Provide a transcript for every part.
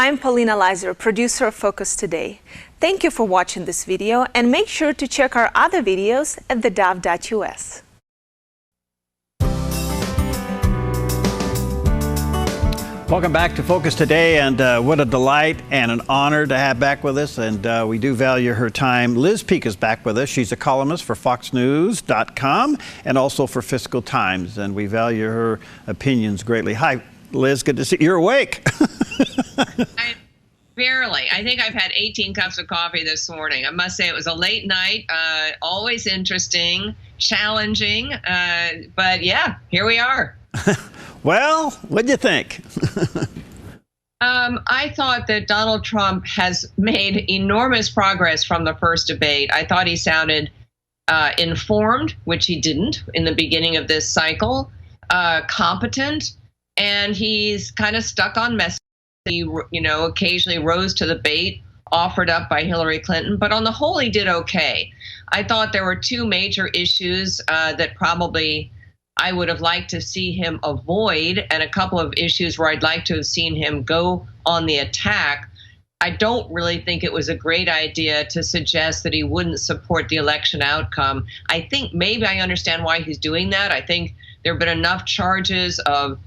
I'm Paulina Leiser, producer of Focus Today. Thank you for watching this video, and make sure to check our other videos at theDove.us. Welcome back to Focus Today, and what a delight and an honor to have back with us, and we do value her time. Liz Peek is back with us. She's a columnist for FoxNews.com and also for Fiscal Times, and we value her opinions greatly. Hi, Liz, good to see you. You're awake. Barely. I think I've had 18 cups of coffee this morning. I must say it was a late night, always interesting, challenging, but yeah, here we are. Well, what'd you think? I thought that Donald Trump has made enormous progress from the first debate. I thought he sounded informed, which he didn't in the beginning of this cycle, competent, and he's kind of stuck on message. He, occasionally rose to the bait offered up by Hillary Clinton, but on the whole, he did okay. I thought there were two major issues that probably I would have liked to see him avoid, and a couple of issues where I'd like to have seen him go on the attack. I don't really think it was a great idea to suggest that he wouldn't support the election outcome. I think maybe I understand why he's doing that. I think there have been enough charges of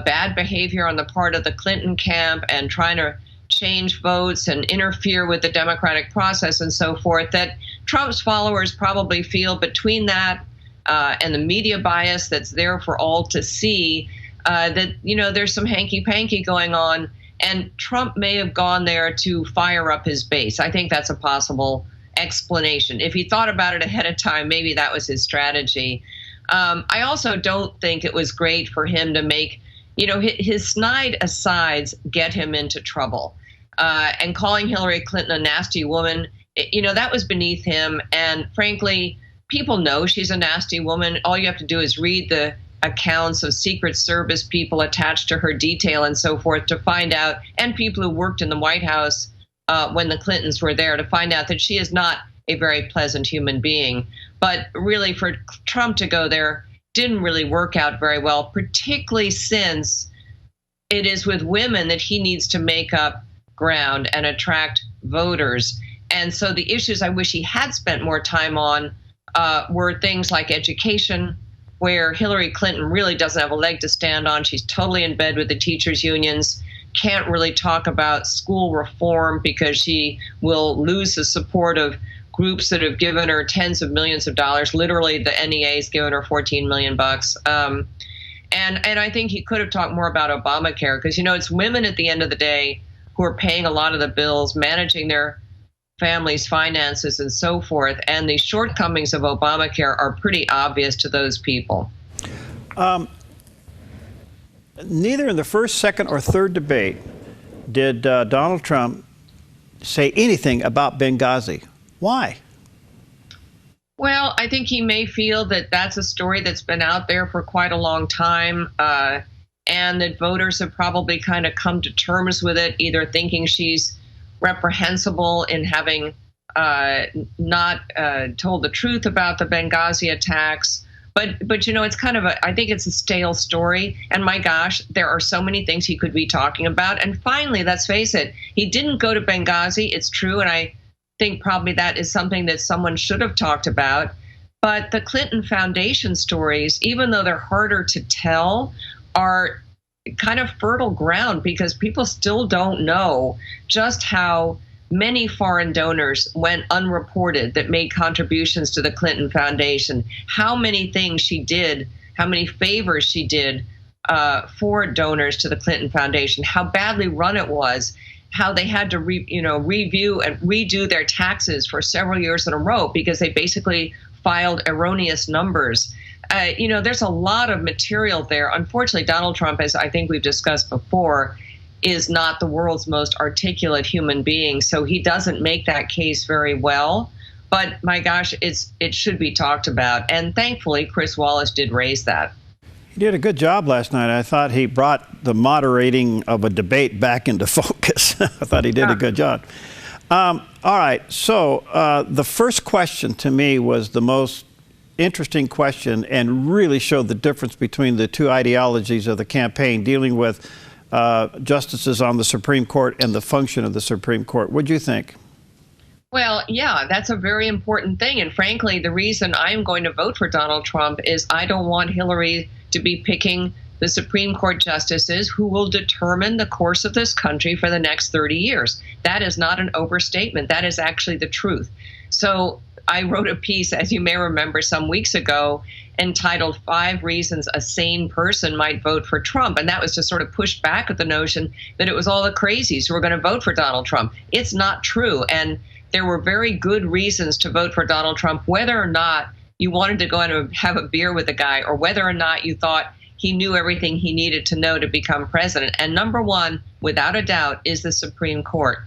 bad behavior on the part of the Clinton camp and trying to change votes and interfere with the democratic process and so forth that Trump's followers probably feel between that and the media bias that's there for all to see, that, there's some hanky-panky going on, and Trump may have gone there to fire up his base. I think that's a possible explanation. If he thought about it ahead of time, maybe that was his strategy. I also don't think it was great for him to make, his snide asides get him into trouble. And calling Hillary Clinton a nasty woman, that was beneath him, and frankly, people know she's a nasty woman. All you have to do is read the accounts of Secret Service people attached to her detail and so forth to find out, and people who worked in the White House when the Clintons were there, to find out that she is not a very pleasant human being. But really, for Trump to go there didn't really work out very well, particularly since it is with women that he needs to make up ground and attract voters. And so the issues I wish he had spent more time on were things like education, where Hillary Clinton really doesn't have a leg to stand on. She's totally in bed with the teachers' unions, can't really talk about school reform because she will lose the support of groups that have given her tens of millions of dollars. Literally, the NEA has given her $14 million bucks. And I think he could have talked more about Obamacare, because, it's women at the end of the day who are paying a lot of the bills, managing their families' finances and so forth, and the shortcomings of Obamacare are pretty obvious to those people. Neither in the first, second, or third debate did Donald Trump say anything about Benghazi. Why? Well, I think he may feel that that's a story that's been out there for quite a long time, and that voters have probably kind of come to terms with it, either thinking she's reprehensible in having not told the truth about the Benghazi attacks. But it's kind of I think it's a stale story. And my gosh, there are so many things he could be talking about. And finally, let's face it, he didn't go to Benghazi. It's true. And I think probably that is something that someone should have talked about. But the Clinton Foundation stories, even though they're harder to tell, are kind of fertile ground, because people still don't know just how many foreign donors went unreported that made contributions to the Clinton Foundation, how many things she did, how many favors she did for donors to the Clinton Foundation, how badly run it was, how they had to review and redo their taxes for several years in a row because they basically filed erroneous numbers. There's a lot of material there. Unfortunately, Donald Trump, as I think we've discussed before, is not the world's most articulate human being, so he doesn't make that case very well. But my gosh, it should be talked about. And thankfully, Chris Wallace did raise that. He did a good job last night. I thought he brought the moderating of a debate back into focus. I thought he did a good job. All right, so the first question to me was the most interesting question and really showed the difference between the two ideologies of the campaign, dealing with justices on the Supreme Court and the function of the Supreme Court. What do you think? Well, yeah, that's a very important thing. And frankly, the reason I'm going to vote for Donald Trump is I don't want Hillary to be picking the Supreme Court justices who will determine the course of this country for the next 30 years. That is not an overstatement. That is actually the truth. So I wrote a piece, as you may remember, some weeks ago entitled 5 Reasons a Sane Person Might Vote for Trump. And that was to sort of push back at the notion that it was all the crazies who were going to vote for Donald Trump. It's not true. And there were very good reasons to vote for Donald Trump, whether or not you wanted to go and have a beer with the guy or whether or not you thought he knew everything he needed to know to become president. And number one, without a doubt, is the Supreme Court.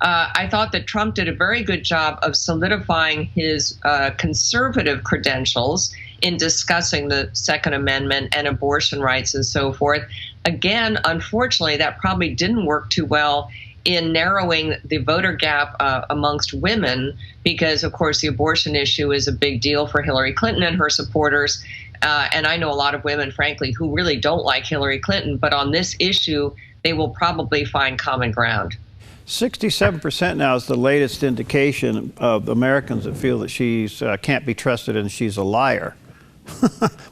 I thought that Trump did a very good job of solidifying his conservative credentials in discussing the Second Amendment and abortion rights and so forth. Again, unfortunately, that probably didn't work too well in narrowing the voter gap amongst women, because, of course, the abortion issue is a big deal for Hillary Clinton and her supporters. And I know a lot of women, frankly, who really don't like Hillary Clinton, but on this issue, they will probably find common ground. 67% now is the latest indication of Americans that feel that she's can't be trusted and she's a liar.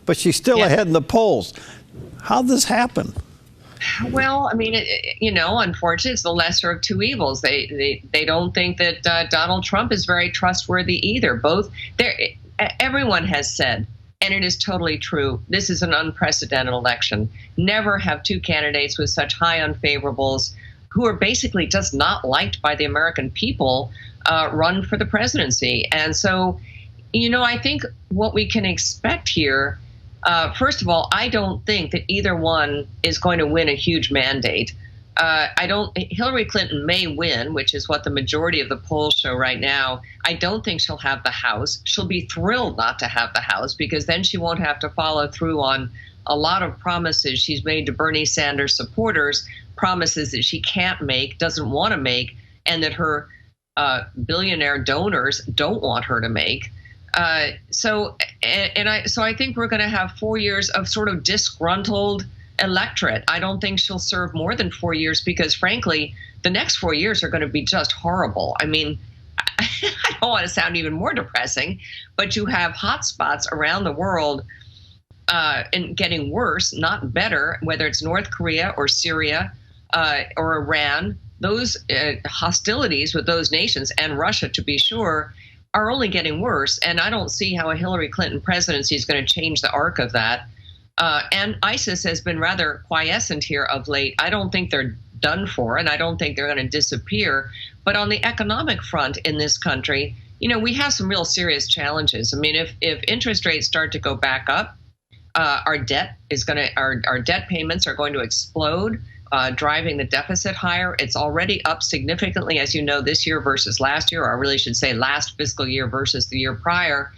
But she's still ahead in the polls. How'd this happen? Well, I mean, unfortunately, it's the lesser of two evils. They don't think that Donald Trump is very trustworthy either. Everyone has said, and it is totally true, this is an unprecedented election. Never have two candidates with such high unfavorables, who are basically just not liked by the American people, run for the presidency. And so, I think what we can expect here, first of all, I don't think that either one is going to win a huge mandate. Hillary Clinton may win, which is what the majority of the polls show right now. I don't think she'll have the House. She'll be thrilled not to have the House, because then she won't have to follow through on a lot of promises she's made to Bernie Sanders supporters, promises that she can't make, doesn't want to make, and that her billionaire donors don't want her to make. So I think we're going to have 4 years of sort of disgruntled electorate. I don't think she'll serve more than 4 years, because, frankly, the next 4 years are going to be just horrible. I mean, I don't want to sound even more depressing, but you have hot spots around the world and getting worse, not better, whether it's North Korea or Syria or Iran. Those hostilities with those nations, and Russia to be sure, are only getting worse. And I don't see how a Hillary Clinton presidency is going to change the arc of that. And ISIS has been rather quiescent here of late. I don't think they're done for, and I don't think they're going to disappear. But on the economic front in this country, we have some real serious challenges. I mean, if interest rates start to go back up, our debt payments are going to explode, driving the deficit higher. It's already up significantly, as you know, this year versus last year, or I really should say last fiscal year versus the year prior.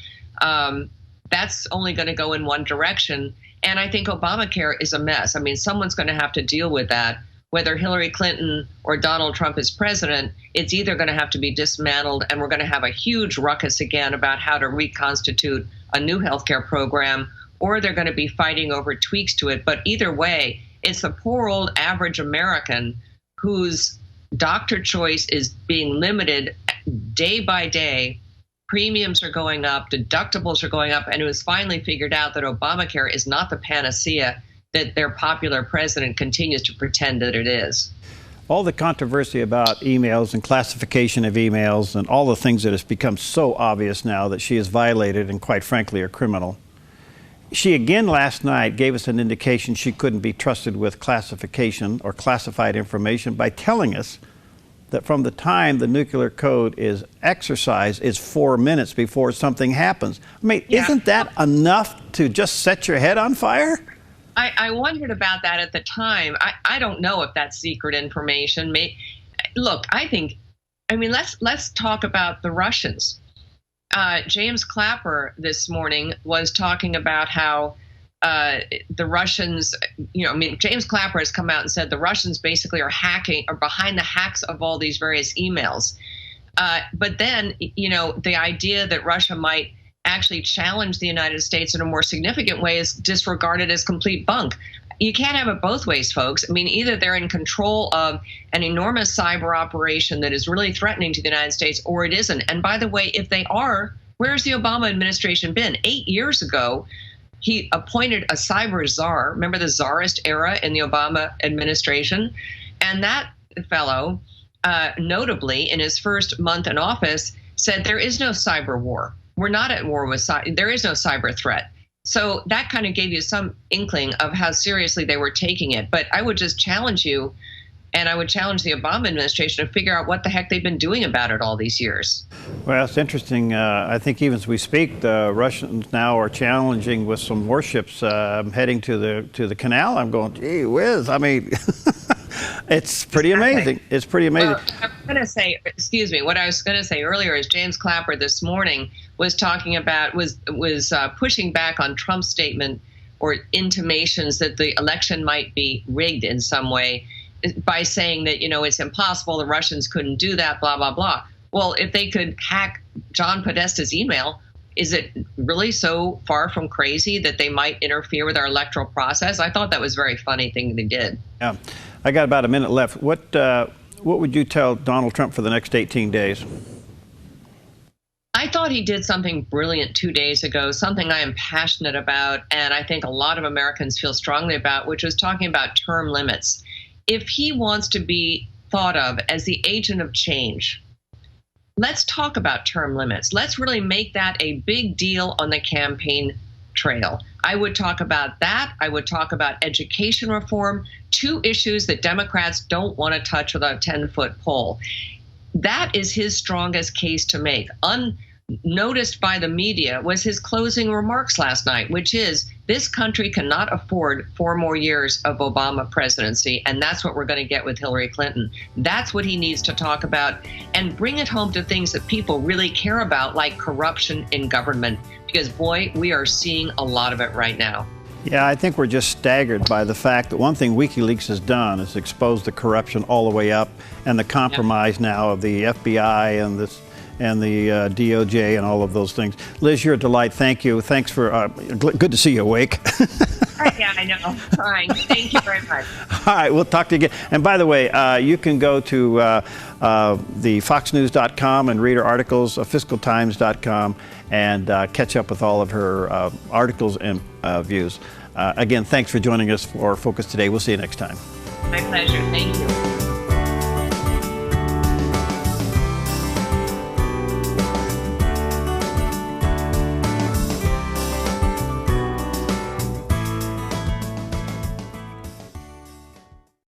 That's only going to go in one direction. And I think Obamacare is a mess. I mean, someone's going to have to deal with that. Whether Hillary Clinton or Donald Trump is president, it's either going to have to be dismantled, and we're going to have a huge ruckus again about how to reconstitute a new healthcare program, or they're going to be fighting over tweaks to it. But either way, it's the poor old average American whose doctor choice is being limited day by day. Premiums are going up, deductibles are going up, and it was finally figured out that Obamacare is not the panacea that their popular president continues to pretend that it is. All the controversy about emails and classification of emails and all the things that has become so obvious now that she has violated and, quite frankly, are criminal. She again last night gave us an indication she couldn't be trusted with classification or classified information by telling us that from the time the nuclear code is exercised is 4 minutes before something happens. I mean, isn't that enough to just set your head on fire? I wondered about that at the time. I don't know if that's secret information. Look, let's talk about the Russians. James Clapper this morning was talking about how the Russians, James Clapper has come out and said the Russians basically are behind the hacks of all these various emails. But then, the idea that Russia might actually challenge the United States in a more significant way is disregarded as complete bunk. you can't have it both ways, folks. I mean, either they're in control of an enormous cyber operation that is really threatening to the United States, or it isn't. And by the way, if they are, where's the Obama administration been? 8 years ago, he appointed a cyber czar. Remember the czarist era in the Obama administration? And that fellow, notably, in his first month in office, said there is no cyber war. We're not at war with there is no cyber threat. So that kind of gave you some inkling of how seriously they were taking it. But I would just challenge you, and I would challenge the Obama administration to figure out what the heck they've been doing about it all these years. Well, it's interesting. I think even as we speak, the Russians now are challenging with some warships heading to the canal. I'm going, gee whiz. I mean, it's pretty amazing. It's pretty amazing. I'm going to say, excuse me, what I was going to say earlier is James Clapper this morning was talking about, was pushing back on Trump's statement or intimations that the election might be rigged in some way by saying that, you know, it's impossible, the Russians couldn't do that, blah, blah, blah. Well, if they could hack John Podesta's email, is it really so far from crazy that they might interfere with our electoral process? I thought that was a very funny thing they did. Yeah. I got about a minute left. What would you tell Donald Trump for the next 18 days? I thought he did something brilliant 2 days ago, something I am passionate about, and I think a lot of Americans feel strongly about, which was talking about term limits. If he wants to be thought of as the agent of change, let's talk about term limits. Let's really make that a big deal on the campaign trail. I would talk about that. I would talk about education reform, two issues that Democrats don't want to touch with a 10-foot pole. That is his strongest case to make. Unnoticed by the media was his closing remarks last night, which is this country cannot afford 4 more years of Obama presidency, and that's what we're going to get with Hillary Clinton. That's what he needs to talk about and bring it home to things that people really care about, like corruption in government, because, boy, we are seeing a lot of it right now. Yeah, I think we're just staggered by the fact that one thing WikiLeaks has done is exposed the corruption all the way up and the compromise now of the FBI and the DOJ and all of those things. Liz, you're a delight. Thank you. Thanks for, good to see you awake. Yeah, I know. Fine. Thank you very much. All right, we'll talk to you again. And by the way, you can go to the foxnews.com and read her articles, fiscaltimes.com, and catch up with all of her articles and views. Again, thanks for joining us for Focus Today. We'll see you next time. My pleasure. Thank you.